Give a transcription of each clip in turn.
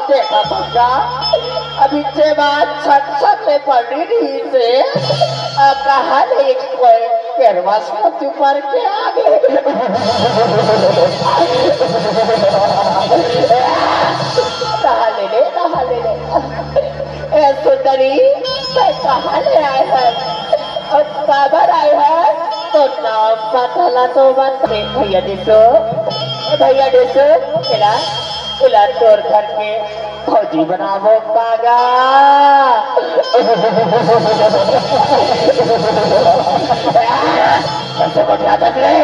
देखा बच्चा अभी से बात छत छत में पड़ी रही से कहा नहीं कोई कैरवास में ऊपर के आगे कहा ले ए सुंदरी मैं कहा ले आए हैं और काबर आए हैं तो नाम पता तो मत भैया देसो इला इला तोर घर के फौजी बनावो पागा कैसे बढ़िया तक रे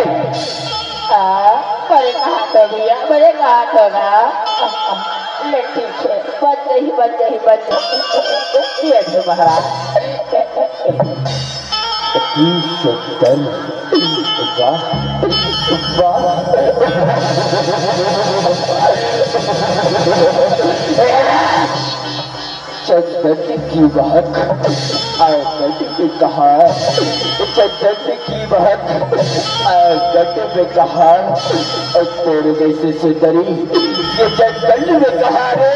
बड़े कहा तो भैया बड़े कहा तो ना ले ठीक है बच रही ये तो महाराज वाह चंदन की बात आगट में कहा चंदन की बात आगट में कहा और तेरे जैसे सुंदरी ये चंदन में कहा रे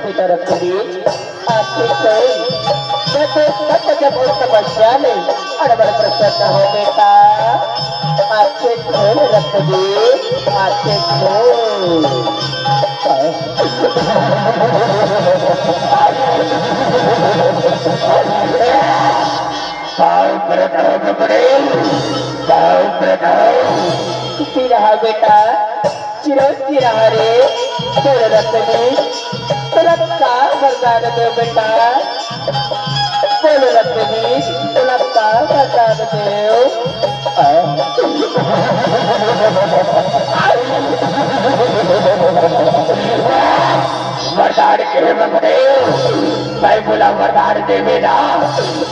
बेटा रखोगे आपके जब समस्या नहीं अड़बड़ प्रसन्न हो बेटा आपके खोल रखोगे आपके खोल किसी रहा बेटा चिरोती रहा रे तोर रखोगे तुरंता वरदान दे बेटा बोल रखोगी तुरंता वरदान दे वरदान के मैं बोला वरदान दे मेरा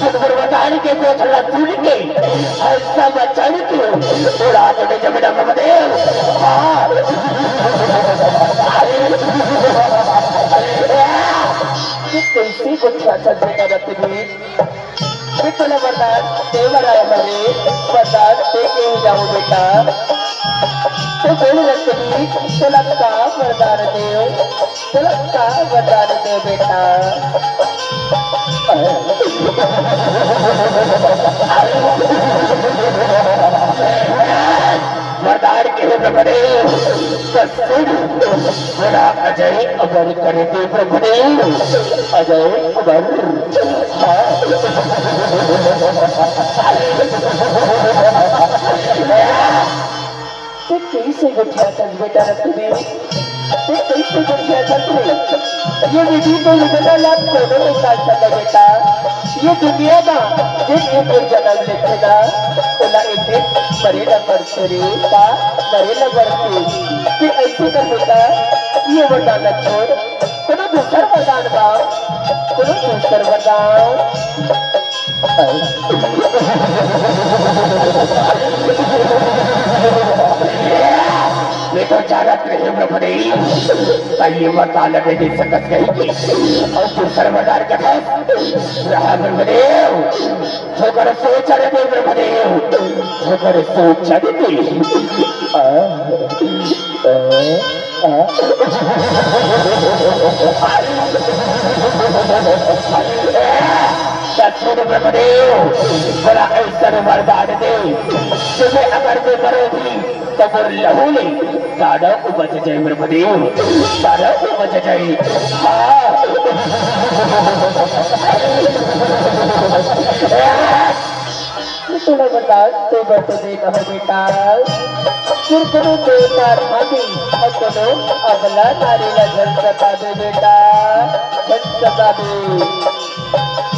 वरदान के कोठला तुल के ऐसा बचन के थोड़ा तो जमीन मदेव कैसी गुच्छा चलने का तुला वरदान देवर आया हमें वरदान दे के ही जाओ बेटा तो बोल रखी तुला का वरदान दे तुला का वरदान दे बेटा वरदान के प्रभुदेव बड़ा अजय अमर करे थे प्रभुदेव अजय अमर कैसे गुठिया तक बेटा रखते कैसे गुठिया तक ये विधि तो निकला लाभ कोनो नहीं काट सका बेटा ये दुनिया में जिस एक जन्म लिखेगा ओला एक दिन मरेला बढ़ते रे का मरेला बढ़ते फिर ऐसे कर बेटा ये वरदान छोड़ कोनो दूसर वरदान पाओ कोनो दूसर वरदान मैं तो जानत रहे प्रभुदेव ये वरदान में दे सकत कही और दूसर वरदान का रहा प्रभुदेव ठोकर सोच रहे थे प्रभुदेव ठोकर सोच रहे प्रभुदेव बड़ा ऐसा वरदान दे तुम्हें अगर मैं करोगी तो वो लहू ले सारा उपज जाए प्रभुदेव सारा उपज जाए थोड़ा बता तो बता देना है बेटा फिर कोनो देवता भाभी और कोनो अगला नारी का जन सता दे बेटा जन सता दे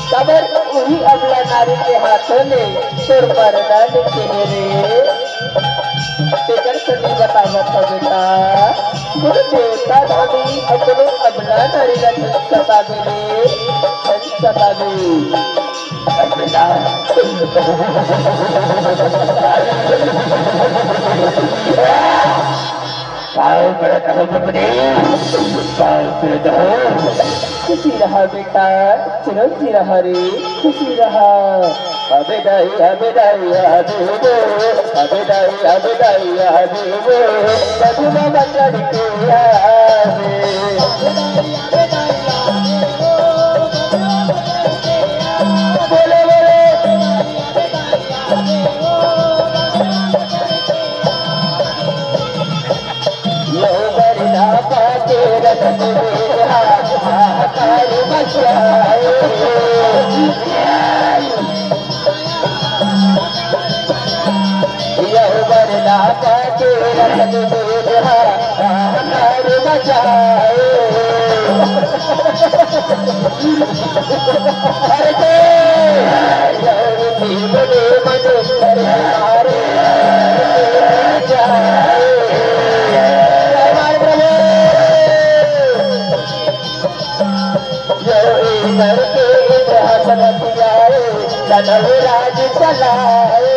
खबर वही अगला नारी के हाथों में सुर पर लिखे रे तेकर सनी बतावत हो बेटा कुल देवता भाभी और कोनो अगला नारी का जन सता दे रे जन सता दे बेटा खुशी रहा बेटा चिरंजी रहा रे खुशी रहा अबेदाई अबेदाई अबेदो अबेदाई अबेदाई अबेदो मधुमा बचड़ के आवे बोले बोले यो बरना पाके रखते हाहाकार मचाए यो बरना पाके रखते हाहाकार मचाए अरे यो जीवने मनो हमारे जाए राज चलाए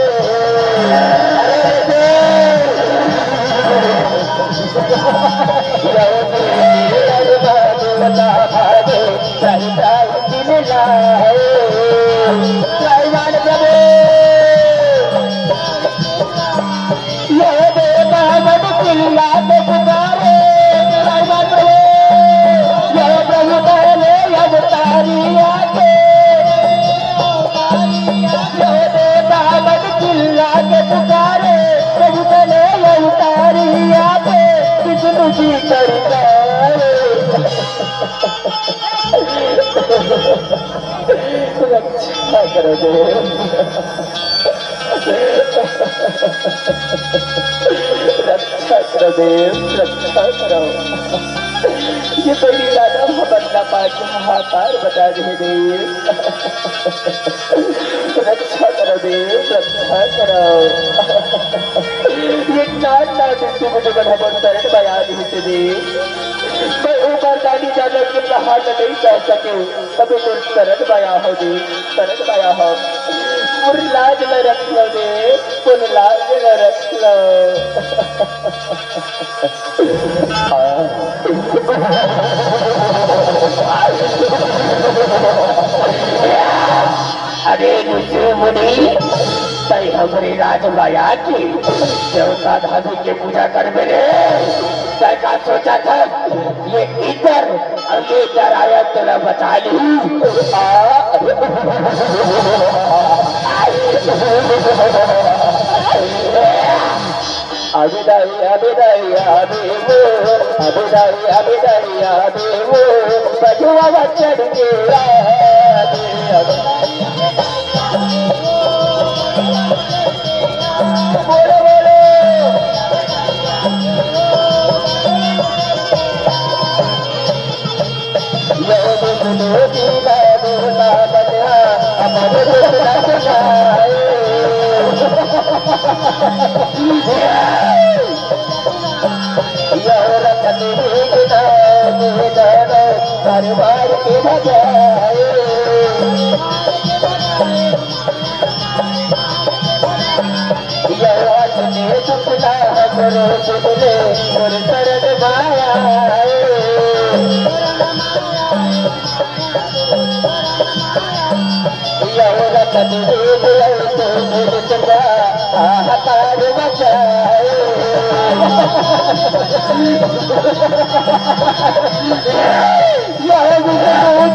रक्षा करो रक्षा करो देव रक्षा करो ये बड़ी दादा बदला पाठ हाहाकार बता दे देव रक्षा करो देव रक्षा करो ये नाच नाच से मुझे बड़ा शरण बया देते देव मैं ऊपर दादी दादा के हाथ नहीं जा सके कभी तो शरण बया हो दे शरण बया हो पूरी लाज में रख लो दे पूरी लाज में रख लो अरे मुझे मुनि तय हमारे राजमाया की देवता धातु की पूजा कर मेरे तय का सोचा था ये इधर और ये इधर आया तेरा बचा ली बजुआ चढ़ के बोलो बोलो परिवार के बजाए सुखला करो सुखले और शरद माया हाहाकार मचाए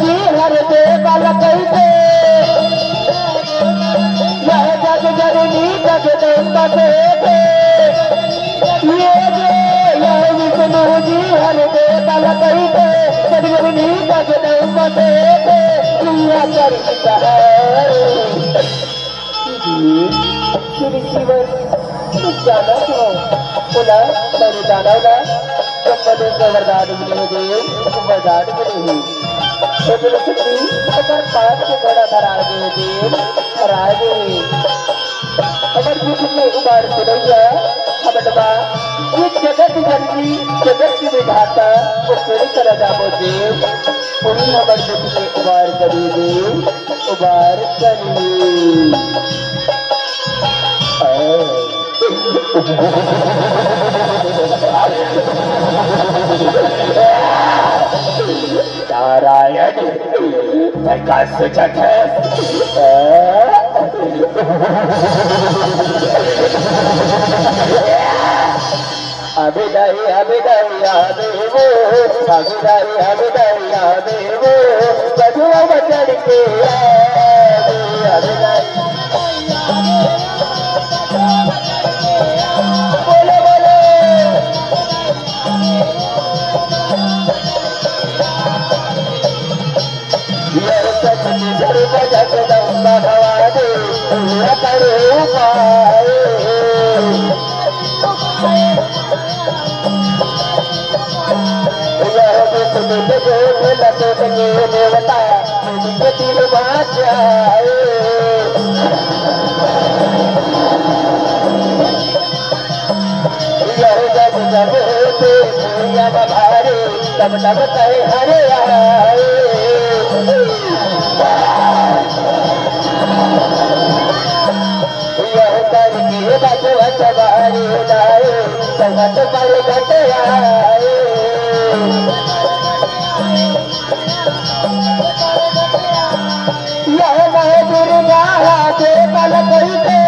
जी हर दे बाल कैसे यह जग जननी जग दे ये यह विष्णु जी हर दे बाल कैसे जग जननी जग दे जाना क्यों बोला मैंने जाना होगा जब मैंने वरदान मिले देव वरदान मिले ही तो जो शक्ति अगर पास के घोड़ा धरा गए देव धरा गए अगर युद्ध में उबार सुनैया हमडवा ये जगत जननी जगत की विधाता वो पूरी तरह जाबो देव पूरी हमर युद्ध में उबार करी देव उबार करी नारायण मैं का सोचत है अभिदाई अभिदाई आदेवो अभिदाई अभिदाई आदेवो बजुआ बचड़ के अभिदाई बोलो बोलो भगवान करो पाए देवता तीन बात आए जब जब दुनिया भारे तब तब कहे हरे आए यह करके बचवा सवारी लाए संगत पल घट आए यह मैं दुर्गा के पल करके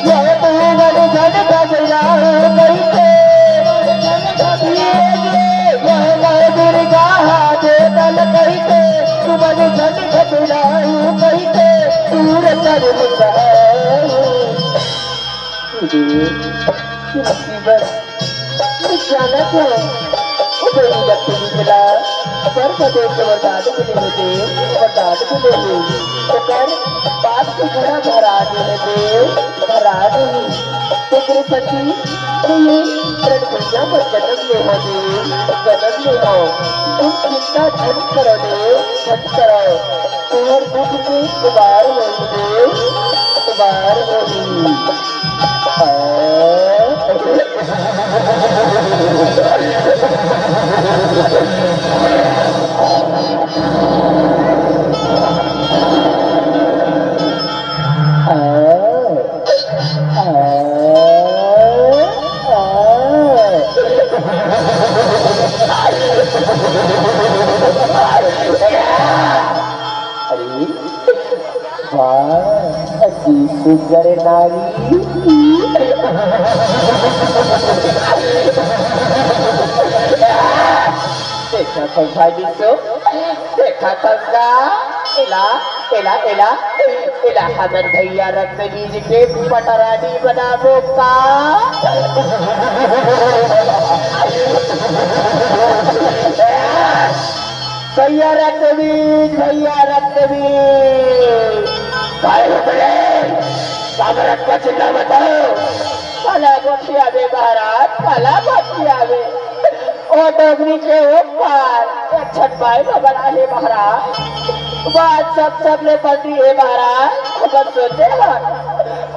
यह तू मन झट गजरा कैसे यह मैं दुर्गा के पल करके तू मन झट गजरा कैसे दूर कर जाना क्यों व्यक्ति निकला पर प्रदेश वरदान मिले देव वरदान मिले तो कर बात की घड़ा भरा देने देव भरा नहीं तो तेरे पति ये प्रणपुजा पर जन्म ले हो देव जन्म ले हो तुम चिंता झट करो देव झट करो तुम्हार दुख के उबार हो देव उबार हो सुंदर नारी देखा संभाली तो देखा संगा एला एला एला इलाहाबाद भैया रक्त बीज के पटरानी बनावो का भैया रक्त बीज काय हो गए कामरत का चिल्ला बताओ काला गोठिया बे महाराज काला गोठिया बे ओ डोगरी के ऊपर छठ भाई बना है महाराज बात सब ले पड़ी है महाराज खबर सोचे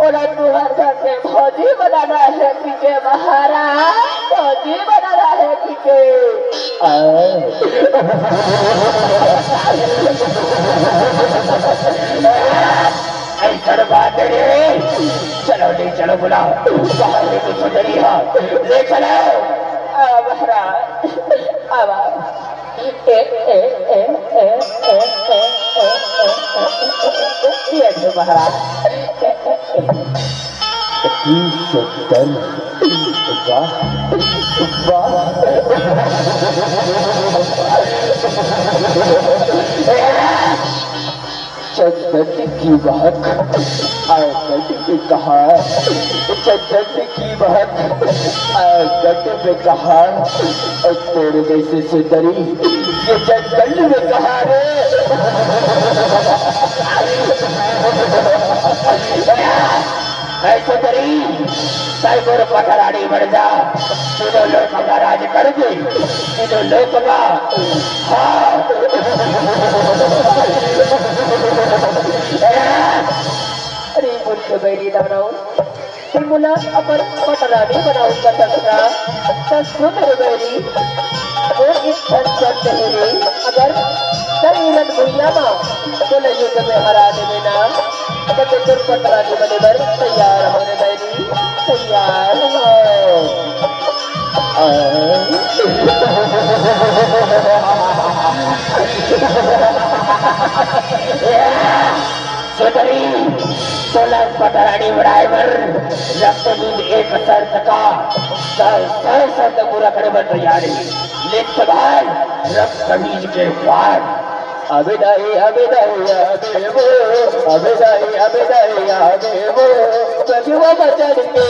ओला तुहर घर से फौजी बनाना है पीके महाराज फौजी बनाना है पीके ऐसा बात है चलो नहीं चलो बुलाओ बाहर में कुछ सुंदरी है ले चलो महाराज अब ये तो महाराज चंदन की बहक आगट में कहा चंदन की बहक आगट में कहा और तेरे जैसे सुंदरी ये जंगल में कहा रे सुंदरी साइबर पटरानी बढ़ जा तीनों लोग का राज कर दे तीनों लोग का हाँ अरे मुझे बैरी बनाऊं फिर बोला अपन पटरानी बनाऊं का तस्वीर तस्वीर मेरे बैरी और इस संसद नहीं अगर शरीरन भैया माँ तो युद्ध में हरा देवे ना तो तुम पटरानी बने बर तैयार होने बैरी तैयार हो सुंदरी सोलह पटरानी ड्राइवर रक्त बीज एक शर्त का शर्त पूरा करे बर तैयार है लेकिन भाई रक्त बीज के बाद अबेदाई आदेवो सजीवा बचन के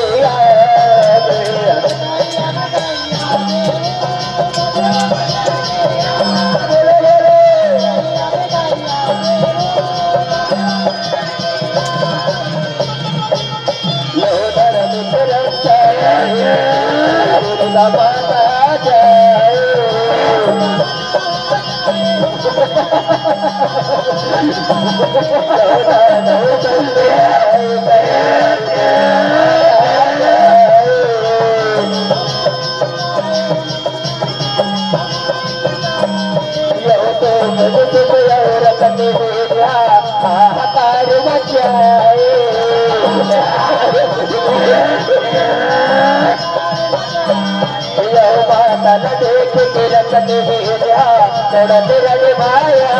देख के रखते थोड़ा तेरा माया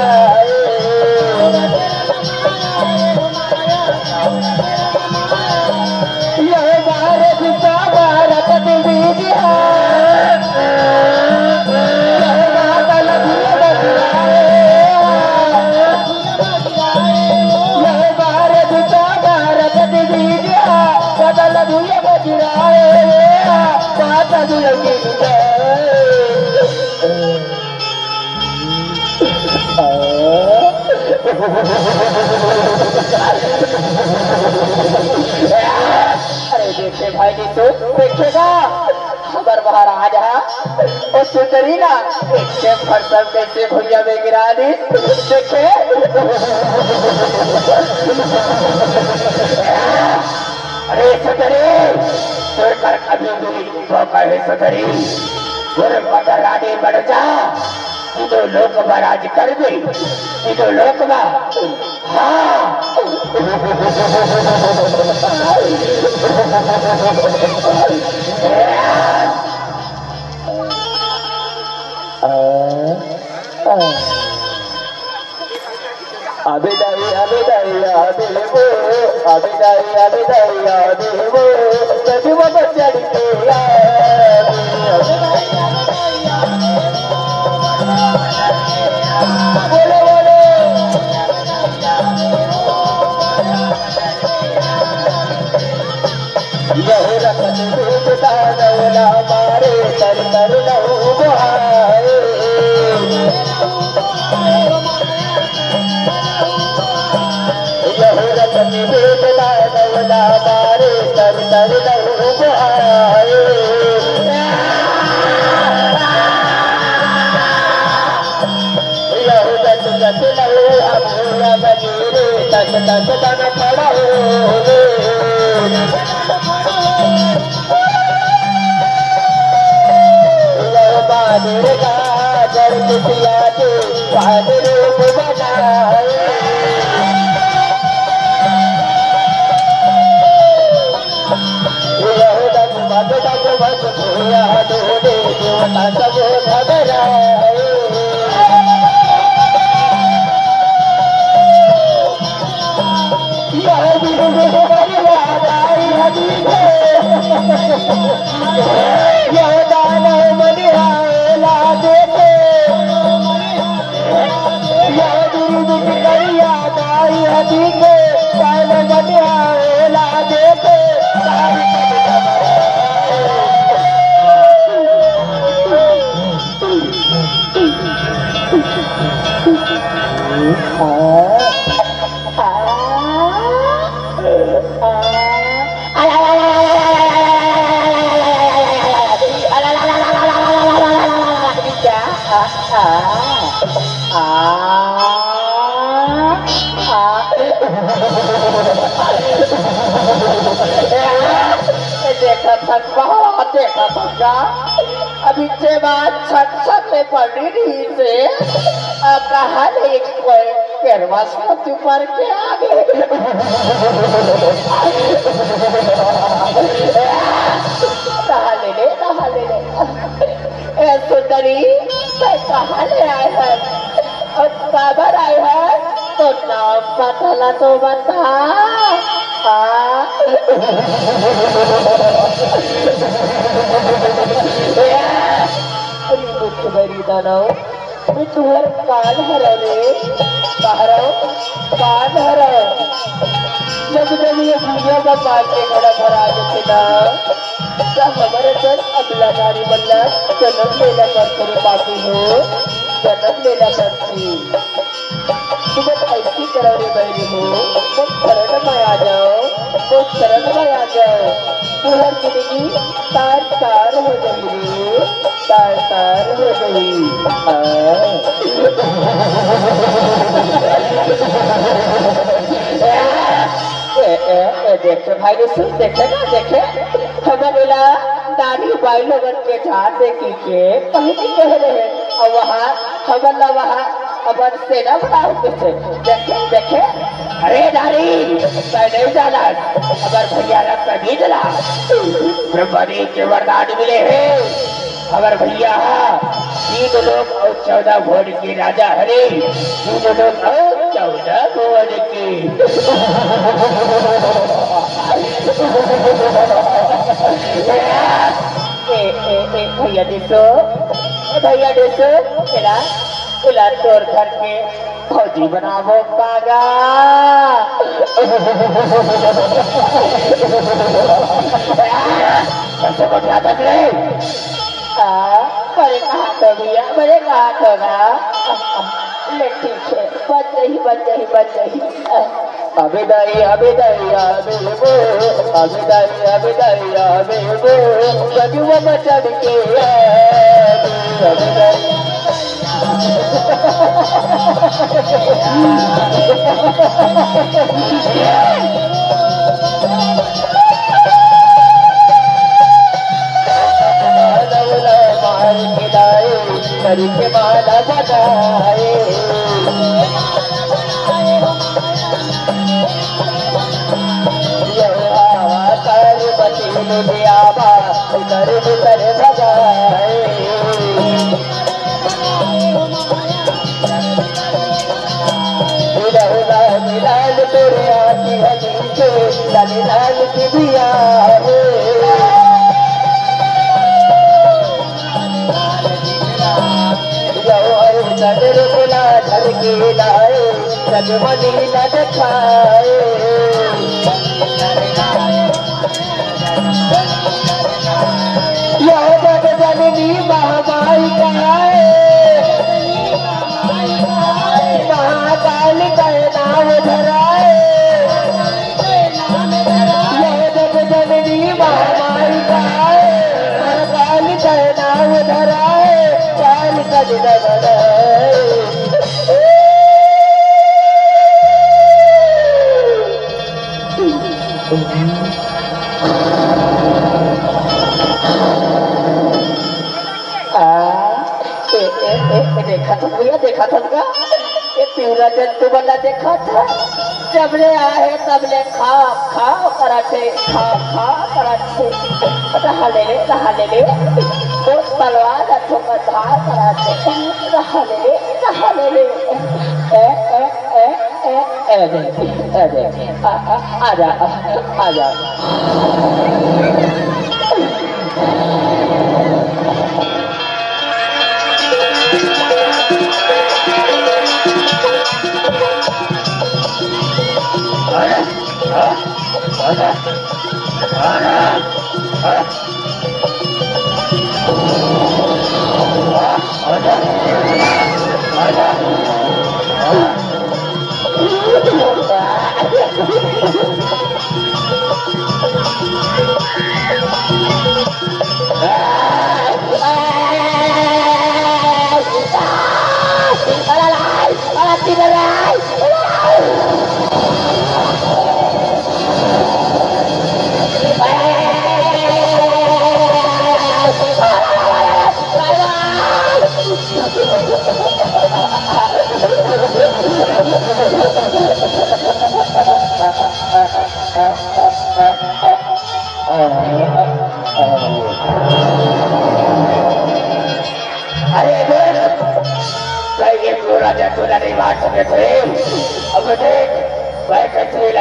ये भारत का भारत दीजिए भारत का भारत दीजिए बदल दुए बजराए बात दुलगी अरे देखे भाई जी तो देखेगा खबर बाहर आ जा और सुंदरी ना एक फरसम कैसे भुलिया में गिरा दी देखे अरे सुंदरी तोड़ कर कभी भी कहे सुंदरी पटरानी बढ़ जा तीनों लोक महाराज कर दे तीनों लोक हाँ अबेदाई सजीवा बचन के बोले रखत बेटा नवला मारे तर तर लहू बहाए यह रखत बेटा नवला मारे तर तर लहू बहाए यह रत रत लहू अमूला बजीरे तक तक तन खड़ा हो दुर्गा जर किसिया के बाद रूप बनाए भग भग भग भूया डोले देवता सब घबराए यह दानव मनिहारा देखे यह दुर्ग करिया दाई हदी के दानव मनिहारा देखे देखा थक देखा थका अभी से बात छट छट में पड़ी रही से कहा नहीं कोई कैरवास को तू पर के आगे कहा ले ए सुंदरी कहा ले आए हैं और काबर आए हैं तो नाम पता तो बता दानव मैं तुम्हार कान हरने कान हर जब जब ये दुनिया का पाल के खड़ा भरा देते ना तब हमारे दस अगला नारी बल्ला जन्म लेना कर तेरे पापी हो जन्म लेना करती तुम ऐसी करने बैठी हो तो शरण में आ जाओ तुम्हारी जिंदगी तार तार हो गई तार हो गई देखे भाई सुन देखे हमारे दाढ़ी बाई लोगन के झाड़ देखी के कहीं नहीं कह रहे और वहाँ हमारा वहाँ अबर सेना बनाओ कुछ देखे अरे नारी नहीं जाना अबर भैया रख नहीं जला ब्रह्मा जी के वरदान मिले हैं अबर भैया 3 लोग और 14 भोर के राजा हरे 3 लोग और 14 भोर के भैया देसो उला तोर घर के फौजी बनावो पागा कैसे बढ़िया तक रहे बड़े कहा तो भैया बड़े कहा तो ना ठीक है बच रही अभिदाई गजुआ बचड़ के अभिदाई के माला बनाए आबा उतर उतर भगाए लाल तोरे आती हनी के लाल की दिया नजर बुला धर के लाए रजमनी न दिखाए देखा था भैया, देखा था का ये पिवरा जंतु बना देखा था। जब ले आए तब ले खा खा पराठे, खा खा पराठे, रहा ले बहुत तलवार रखो का धार पराठे, रहा ले ए ए ए ए ए आजा आजा।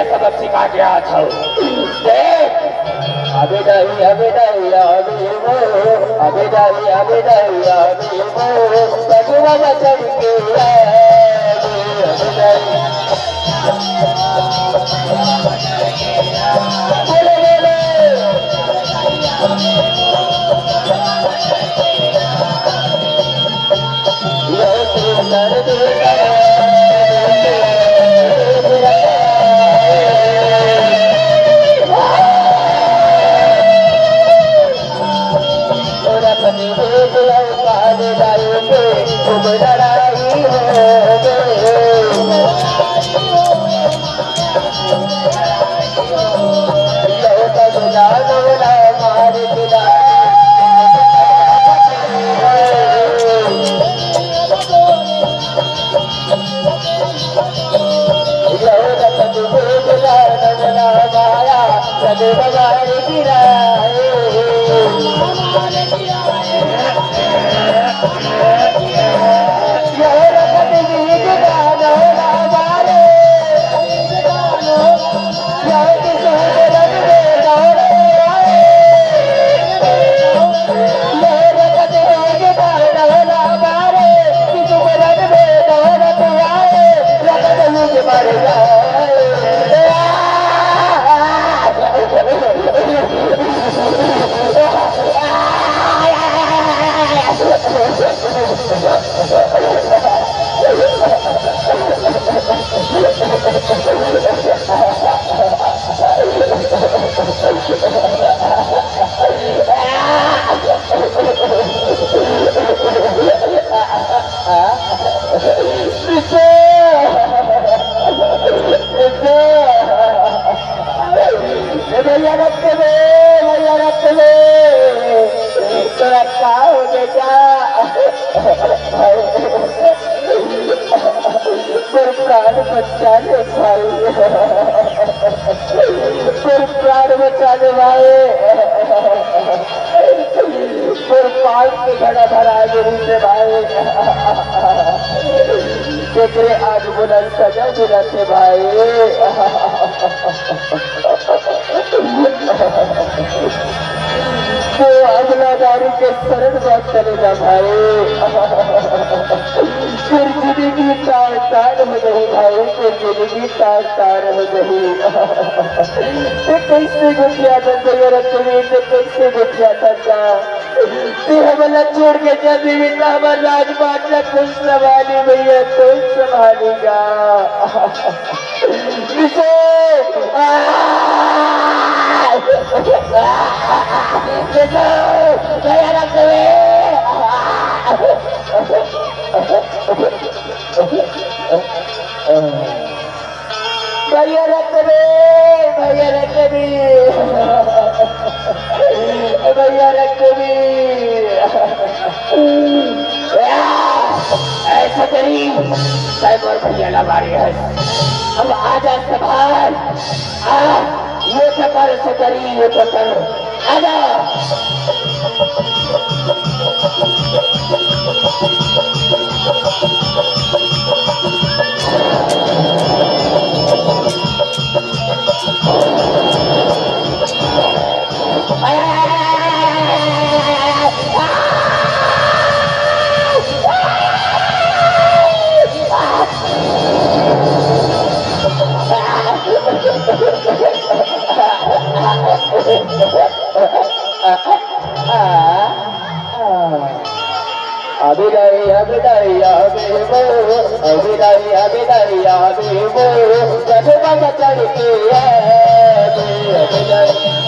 सबक सिखा के आता हूँ। अबे नहीं अबे नहीं अबे वो अबे नहीं अबे नहीं अबे वो सगुना बचन के प्राण बचाने भाई पाल के घड़ा भरा गुरु से भाई तेरे आज बुलंद सजा मिला थे भाई तो अमलादारी के शरण बात चलेगा भाई फिर जिंदगी तार तार हो गई भाई फिर जिंदगी तार तार हो गई कैसे गुटिया था कैसे गुटिया था हमला छोड़ के जब भी हमारा राजपाट न खुद संभाली भैया तो संभालेगा भैया रख दे भैया और भैया लबारी है। अब आजा सवाल आ ये प्रकार से करी ये प्रकार आजा अभिदाई अभिदाई अभिमो अभिदाई अभिदाई अभिमो जब बाबा चढ़ के अभिदाई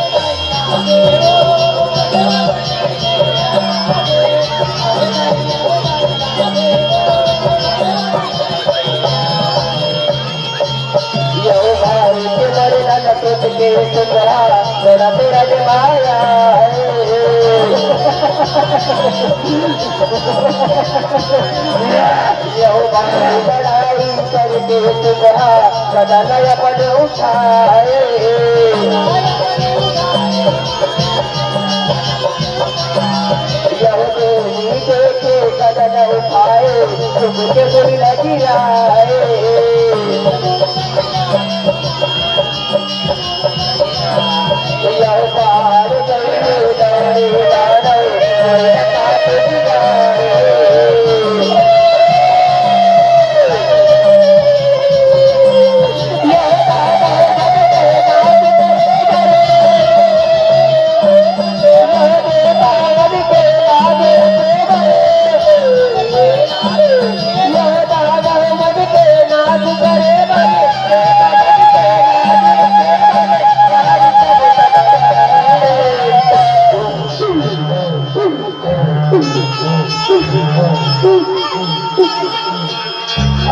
के सुंदरा मेरा तेरा जमाया लड़ाई करके सुंदरा सदा नया पद उठाए देखे कदम उठाए तुमके बुरी लगी आए पार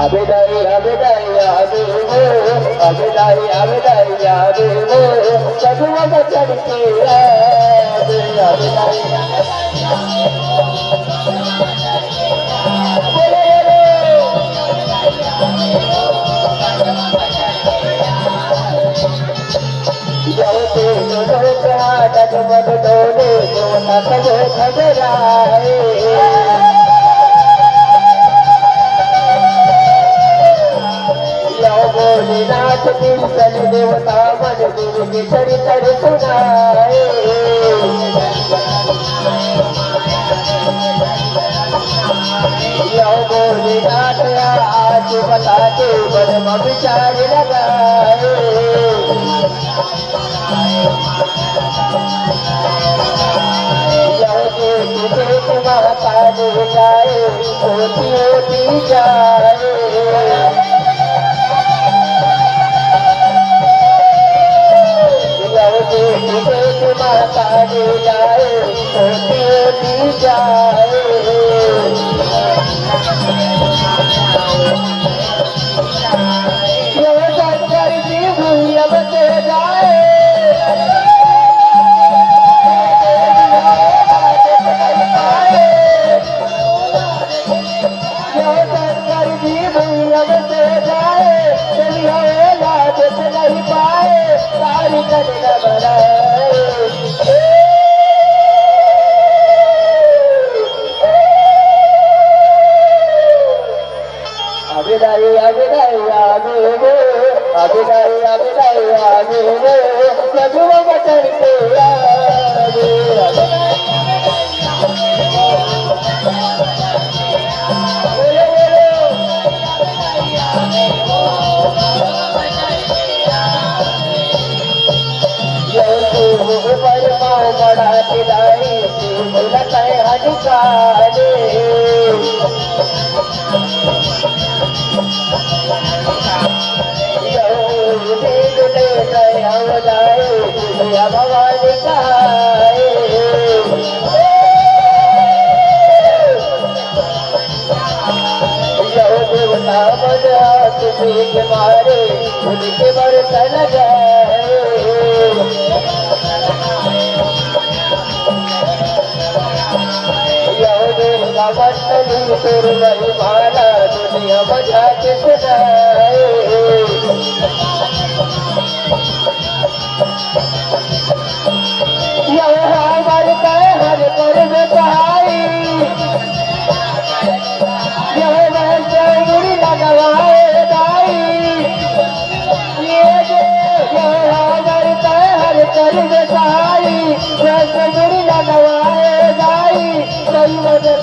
अभिदाई अभिदाई अभिमो अभिदाई अभिदाई अभिमो सगुआ चढ़ के अभिदाई जगमग डोले जो खबराए नाथ दिन चल देवता मन गुरु के चरित्र सुनाए नाथ आज बताते मन में विचार लगाए माता ने जाए होती होती जाए माता ने जाए होती होती जाए शंकर जी भूयब से जाए शंकर जी भूयब से जाए चलिए लाज नहीं पाए सारी कन्या बनाए अभिदाई अभिदाई अभिमो अभिदाई अभिदाई अभिमो सगुआ चढ़ के पर पाँव बड़ा खिलाई लगता है हजकारे भगवान कहाए देवता मन हाथ के मारे उनके बरतन गए देवता मंडली सुर महिमाना दुनिया बजा के सुनाए हर कर सहाई मुड़ी लगवाए दाई हर कर सहाई मुड़ी लगवाए दाई कई मजे